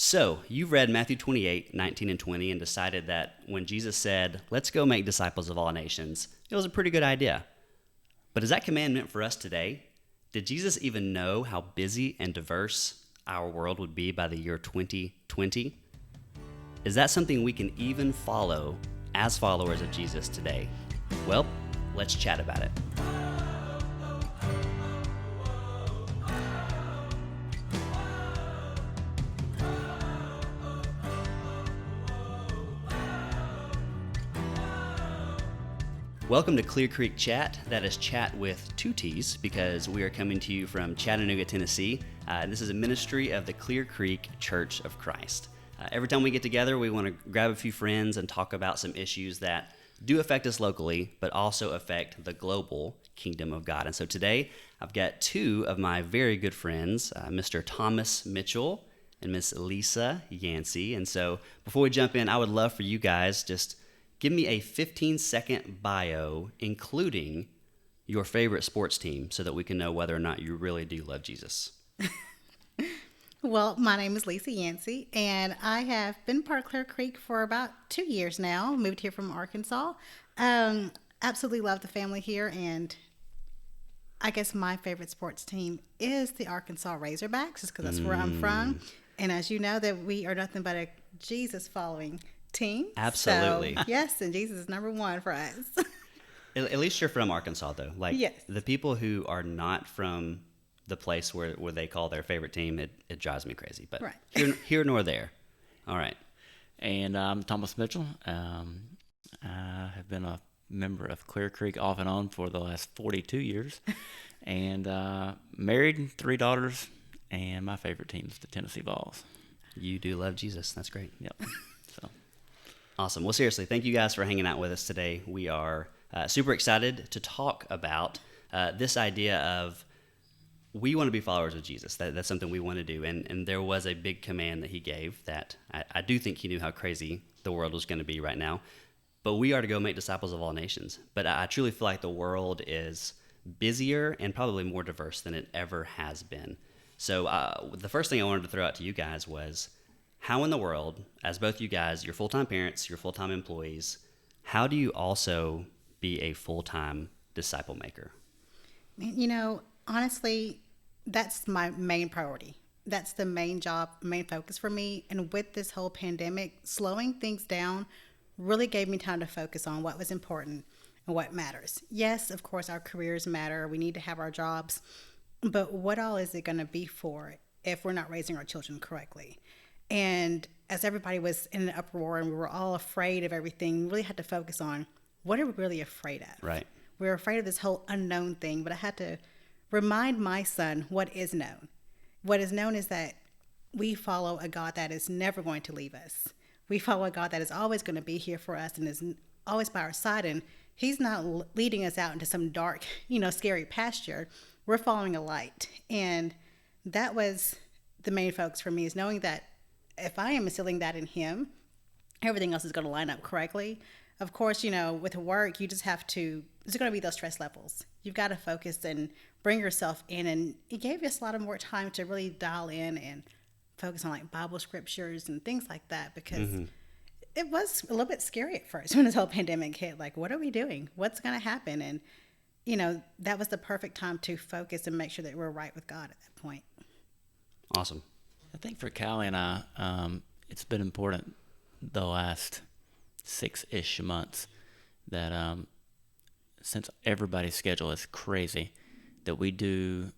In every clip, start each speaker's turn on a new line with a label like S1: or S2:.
S1: So, you've read Matthew 28, 19 and 20 and decided that when Jesus said, let's go make disciples of all nations, it was a pretty good idea. But is that command meant for us today? Did Jesus even know how busy and diverse our world would be by the year 2020? Is that something we can even follow as followers of Jesus today? Well, let's chat about it. Welcome to Clear Creek Chat. That is chat with two T's because we are coming to you from Chattanooga, Tennessee. This is a ministry of the Clear Creek Church of Christ. Every time we get together, we want to grab a few friends and talk about some issues that do affect us locally, but also affect the global kingdom of God. And so today, I've got two of my very good friends, Mr. Thomas Mitchell and Miss Lisa Yancey. And so before we jump in, I would love for you guys just give me a 15-second bio, including your favorite sports team, so that we can know whether or not you really do love Jesus.
S2: Well, my name is Lisa Yancey, and I have been part of Clear Creek for about 2 years now. Moved here from Arkansas. Absolutely love the family here, and I guess my favorite sports team is the Arkansas Razorbacks, just because that's where I'm from. And as you know, that we are nothing but a Jesus-following team.
S1: Absolutely.
S2: So, yes, and Jesus is number one for us.
S1: At least you're from Arkansas, though. Like,
S2: yes.
S1: The people who are not from the place where they call their favorite team, it drives me crazy. But
S2: right.
S1: here nor there. All right.
S3: And I'm Thomas Mitchell. I have been a member of Clear Creek off and on for the last 42 years. And married, 3 daughters, and my favorite team is the Tennessee Vols.
S1: You do love Jesus. That's great.
S3: Yep. So
S1: awesome. Well, seriously, thank you guys for hanging out with us today. We are super excited to talk about this idea of we want to be followers of Jesus. That's something we want to do. And there was a big command that he gave that I do think he knew how crazy the world was going to be right now. But we are to go make disciples of all nations. But I truly feel like the world is busier and probably more diverse than it ever has been. So the first thing I wanted to throw out to you guys was, how in the world, as both you guys, you're full-time parents, you're full-time employees, how do you also be a full-time disciple maker?
S2: You know, honestly, that's my main priority. That's the main job, main focus for me. And with this whole pandemic, slowing things down really gave me time to focus on what was important and what matters. Yes, of course, our careers matter. We need to have our jobs. But what all is it going to be for if we're not raising our children correctly? And as everybody was in an uproar and we were all afraid of everything, we really had to focus on what are we really afraid of?
S1: Right.
S2: We were afraid of this whole unknown thing, but I had to remind my son what is known. What is known is that we follow a God that is never going to leave us. We follow a God that is always going to be here for us and is always by our side. And he's not leading us out into some dark, scary pasture. We're following a light. And that was the main focus for me, is knowing that if I am instilling that in him, everything else is going to line up correctly. Of course, with work, you just have to, there's going to be those stress levels. You've got to focus and bring yourself in. And it gave us a lot of more time to really dial in and focus on like Bible scriptures and things like that, because it was a little bit scary at first when this whole pandemic hit. Like, what are we doing? What's going to happen? And, that was the perfect time to focus and make sure that we're right with God at that point.
S1: Awesome.
S3: I think for Callie and I, it's been important the last 6-ish months that since everybody's schedule is crazy, that we do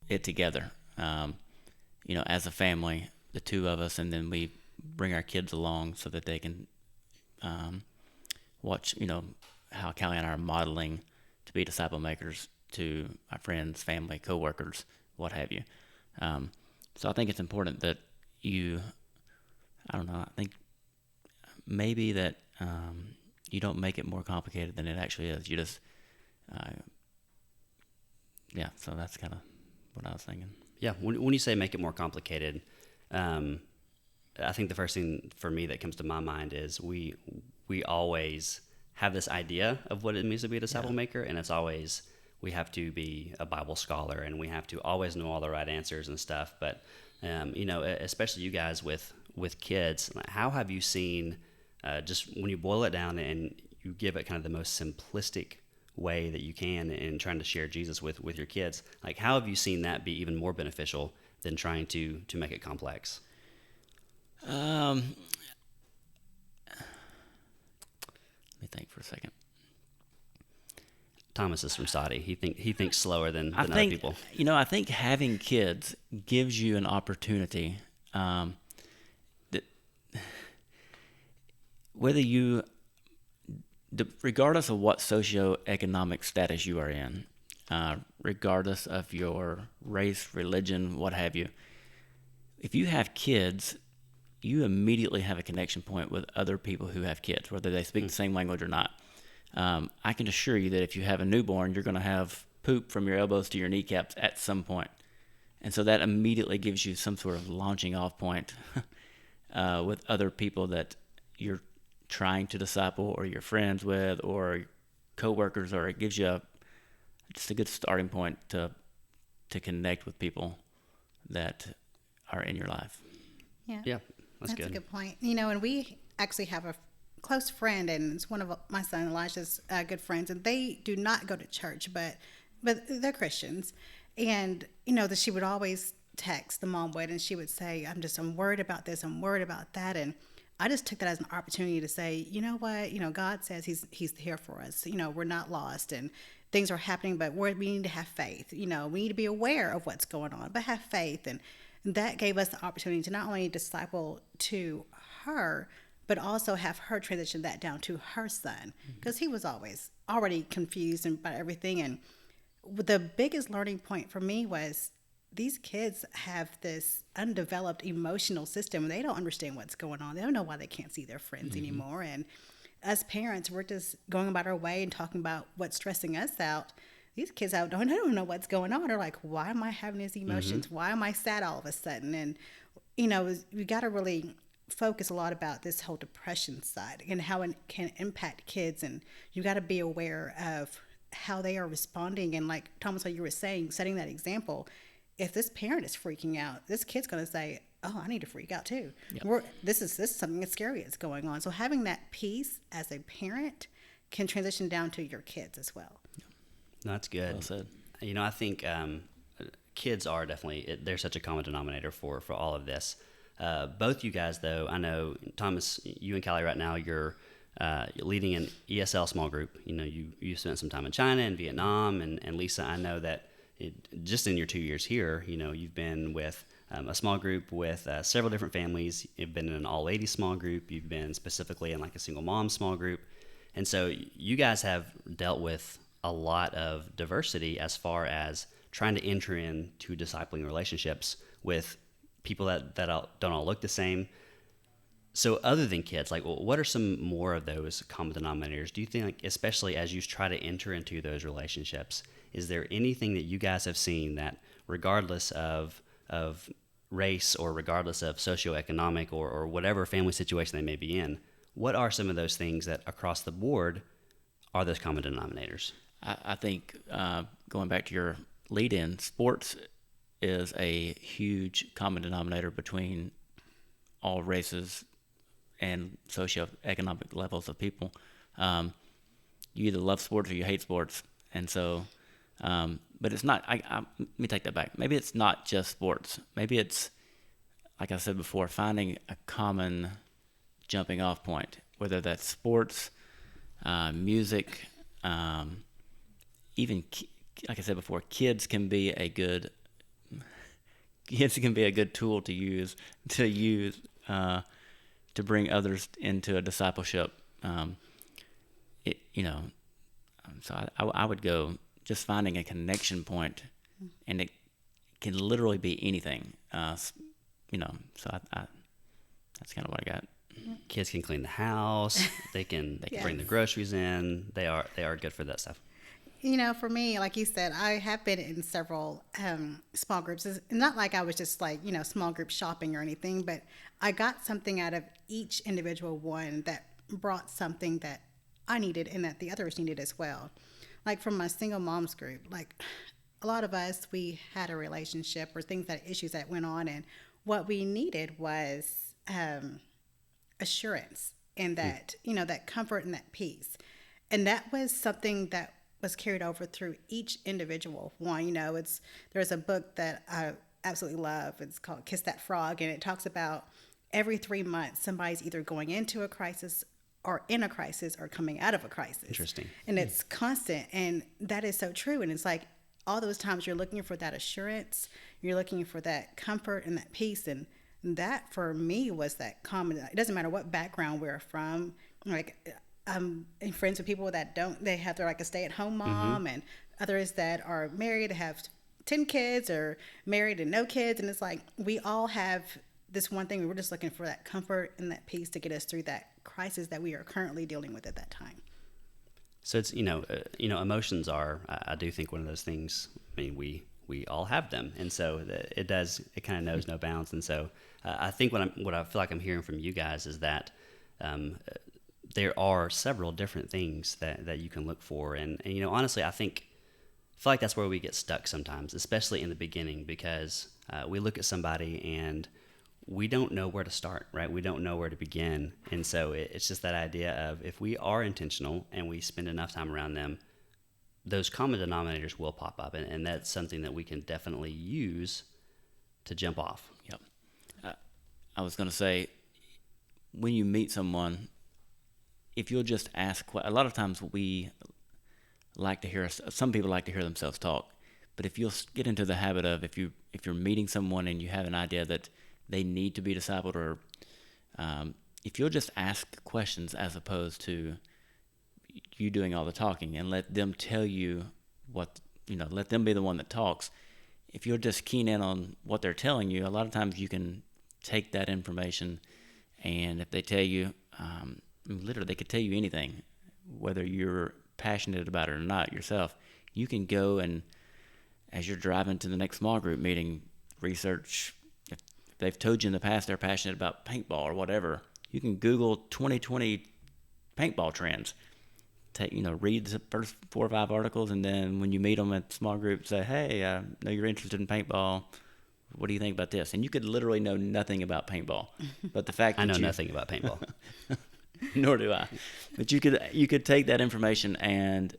S3: it together. As a family, the two of us, and then we bring our kids along so that they can watch, how Callie and I are modeling to be disciple makers to our friends, family, coworkers, what have you. So I think it's important that I think maybe that you don't make it more complicated than it actually is. You just, so that's kind of what I was thinking.
S1: Yeah, when you say make it more complicated, I think the first thing for me that comes to my mind is we always have this idea of what it means to be a disciple maker, and it's always we have to be a Bible scholar and we have to always know all the right answers and stuff. But especially you guys with with kids, how have you seen, just when you boil it down and you give it kind of the most simplistic way that you can in trying to share Jesus with your kids, like how have you seen that be even more beneficial than trying to make it complex?
S3: Let me think for a second.
S1: Thomas is from Saudi. He thinks slower than other people.
S3: I think having kids gives you an opportunity that whether you, regardless of what socioeconomic status you are in, regardless of your race, religion, what have you, if you have kids, you immediately have a connection point with other people who have kids, whether they speak the same language or not. I can assure you that if you have a newborn, you're going to have poop from your elbows to your kneecaps at some point. And so that immediately gives you some sort of launching off point with other people that you're trying to disciple or you're friends with or coworkers, or it gives you just a good starting point to connect with people that are in your life.
S1: Yeah, that's good.
S2: A good point. And we actually have a close friend, and it's one of my son Elijah's good friends, and they do not go to church, but they're Christians. And that she would always text, the mom would, and she would say, I'm worried about this, I'm worried about that. And I just took that as an opportunity to say, you know what, God says he's here for us. We're not lost and things are happening, but we need to have faith. We need to be aware of what's going on, but have faith. And that gave us the opportunity to not only disciple to her, but also have her transition that down to her son, because he was always already confused about everything. And the biggest learning point for me was these kids have this undeveloped emotional system. They don't understand what's going on. They don't know why they can't see their friends anymore. And as parents, we're just going about our way and talking about what's stressing us out. These kids don't know what's going on. They're like, why am I having these emotions? Why am I sad all of a sudden? And, we got to really focus a lot about this whole depression side and how it can impact kids. And you got to be aware of how they are responding. And like Thomas, what you were saying, setting that example, if this parent is freaking out, this kid's going to say, oh, I need to freak out too. Yep. This is something that's scary that's going on. So having that peace as a parent can transition down to your kids as well.
S1: That's good.
S3: Well said.
S1: I think kids are definitely, they're such a common denominator for all of this. Both you guys, though, I know, Thomas, you and Callie right now, you're leading an ESL small group. You spent some time in China and Vietnam, and Lisa, I know that just in your 2 years here, you've been with a small group with several different families. You've been in an all-ladies small group. You've been specifically in like a single mom small group. And so you guys have dealt with a lot of diversity as far as trying to enter into discipling relationships with people that don't all look the same. So other than kids, like, what are some more of those common denominators? Do you think, like, especially as you try to enter into those relationships, is there anything that you guys have seen that, regardless of race or regardless of socioeconomic or whatever family situation they may be in, what are some of those things that across the board are those common denominators?
S3: I think going back to your lead-in, sports is a huge common denominator between all races and socioeconomic levels of people. You either love sports or you hate sports. And so, but it's not, let me take that back. Maybe it's not just sports. Maybe it's, like I said before, finding a common jumping off point, whether that's sports, music, even, like I said before, kids can be a good tool to use to bring others into a discipleship. So I would go just finding a connection point, and it can literally be anything. So that's kind of what I got.
S1: Kids can clean the house. They can bring the groceries in. They are good for that stuff.
S2: For me, like you said, I have been in several small groups. It's not like I was just like, small group shopping or anything, but I got something out of each individual one that brought something that I needed and that the others needed as well. Like from my single moms group, like a lot of us, we had a relationship or issues that went on, and what we needed was assurance and that, that comfort and that peace. And that was something that was carried over through each individual one. There's a book that I absolutely love. It's called Kiss That Frog. And it talks about every 3 months, somebody's either going into a crisis or in a crisis or coming out of a crisis.
S1: Interesting.
S2: And it's constant. And that is so true. And it's like all those times you're looking for that assurance, you're looking for that comfort and that peace. And that for me was that common. It doesn't matter what background we're from. Like I'm friends with people that they have their like a stay-at-home mom, and others that are married, have 10 kids, or married and no kids. And it's like we all have this one thing. We're just looking for that comfort and that peace to get us through that crisis that we are currently dealing with at that time.
S1: So it's emotions are, I do think, one of those things. I mean, we all have them, and so it kind of knows no bounds. And so I think what I feel like I'm hearing from you guys is that there are several different things that you can look for, and honestly, I feel like that's where we get stuck sometimes, especially in the beginning, because we look at somebody and we don't know where to start, right? We don't know where to begin. And so it's just that idea of if we are intentional and we spend enough time around them, those common denominators will pop up. And that's something that we can definitely use to jump off.
S3: Yep. I was going to say, when you meet someone, if you'll just ask, a lot of times we like to hear, some people like to hear themselves talk. But if you'll get into the habit of, if you're meeting someone and you have an idea that they need to be discipled, or if you'll just ask questions as opposed to you doing all the talking, and let them tell you let them be the one that talks. If you're just keen in on what they're telling you, a lot of times you can take that information, and if they tell you, literally they could tell you anything, whether you're passionate about it or not yourself. You can go and, as you're driving to the next small group meeting, research. If they've told you in the past they're passionate about paintball or whatever, you can Google 2020 paintball trends. Read the first 4 or 5 articles, and then when you meet them at small group, say, hey, I know you're interested in paintball. What do you think about this? And you could literally know nothing about paintball, but the fact that
S1: I know nothing about paintball.
S3: Nor do I. But you could take that information and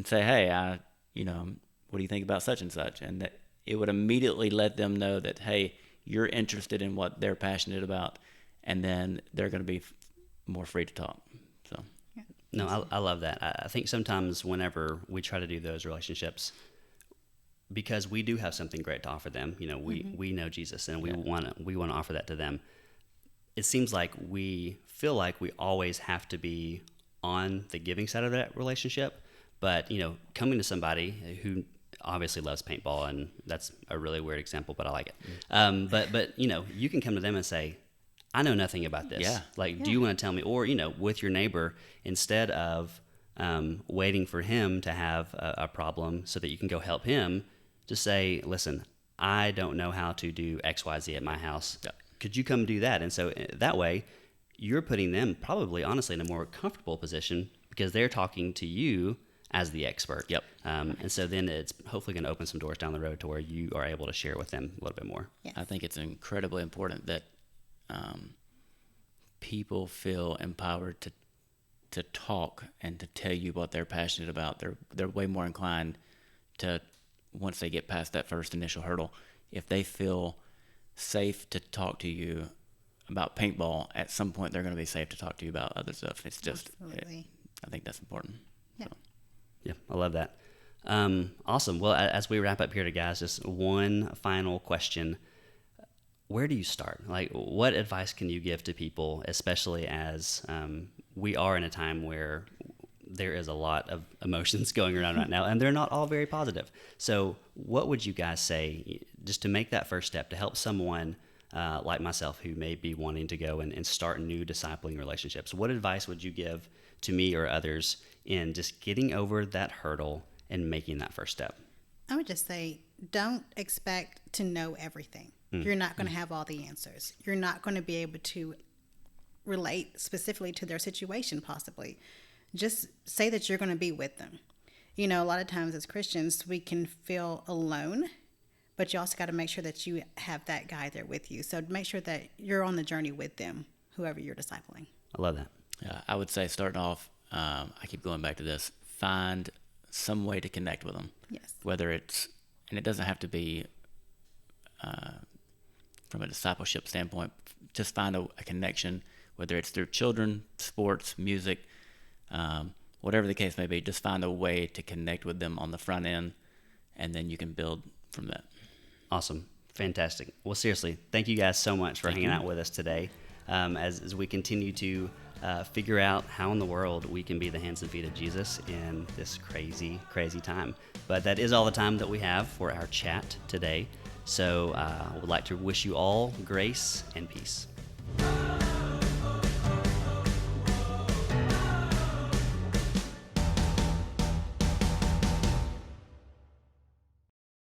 S3: say, hey, what do you think about such and such? And that it would immediately let them know that, hey, you're interested in what they're passionate about, and then they're going to be more free to talk. So,
S2: yeah.
S1: No, I love that. I think sometimes whenever we try to do those relationships, because we do have something great to offer them, we know Jesus, and we want to offer that to them. It seems like we feel like we always have to be on the giving side of that relationship, but coming to somebody who obviously loves paintball, and that's a really weird example, but I like it. But you can come to them and say, I know nothing about this.
S3: Yeah.
S1: Do you want to tell me? Or with your neighbor, instead of waiting for him to have a problem so that you can go help him, just say, listen, I don't know how to do XYZ at my house.
S3: Yeah.
S1: Could you come do that? And so that way, you're putting them probably, honestly, in a more comfortable position because they're talking to you as the expert.
S3: Yep.
S1: And so then it's hopefully going to open some doors down the road to where you are able to share with them a little bit more.
S2: Yes.
S3: I think it's incredibly important that people feel empowered to talk and to tell you what they're passionate about. They're way more inclined to, once they get past that first initial hurdle, if they feel safe to talk to you about paintball, at some point they're going to be safe to talk to you about other stuff. It's just, I think that's important.
S2: Yeah.
S3: So.
S1: Yeah, I love that. Awesome. Well, as we wrap up here, guys, just one final question. Where do you start? What advice can you give to people, especially as we are in a time where there is a lot of emotions going around right now, and they're not all very positive. So what would you guys say just to make that first step to help someone like myself who may be wanting to go and start new discipling relationships? What advice would you give to me or others in just getting over that hurdle and making that first step?
S2: I would just say, don't expect to know everything. You're not going to have all the answers. You're not going to be able to relate specifically to their situation, possibly. Just say that you're going to be with them. A lot of times as Christians, we can feel alone, but you also got to make sure that you have that guy there with you. So make sure that you're on the journey with them, whoever you're discipling.
S1: I love that.
S3: Yeah, I would say starting off, I keep going back to this, find some way to connect with them.
S2: Yes.
S3: Whether it's, and it doesn't have to be from a discipleship standpoint, just find a connection, whether it's through children, sports, music, whatever the case may be, just find a way to connect with them on the front end, and then you can build from that.
S1: Awesome. Fantastic. Well, seriously, thank you guys so much for hanging out with us today as we continue to figure out how in the world we can be the hands and feet of Jesus in this crazy, crazy time. But that is all the time that we have for our chat today. So I would like to wish you all grace and peace.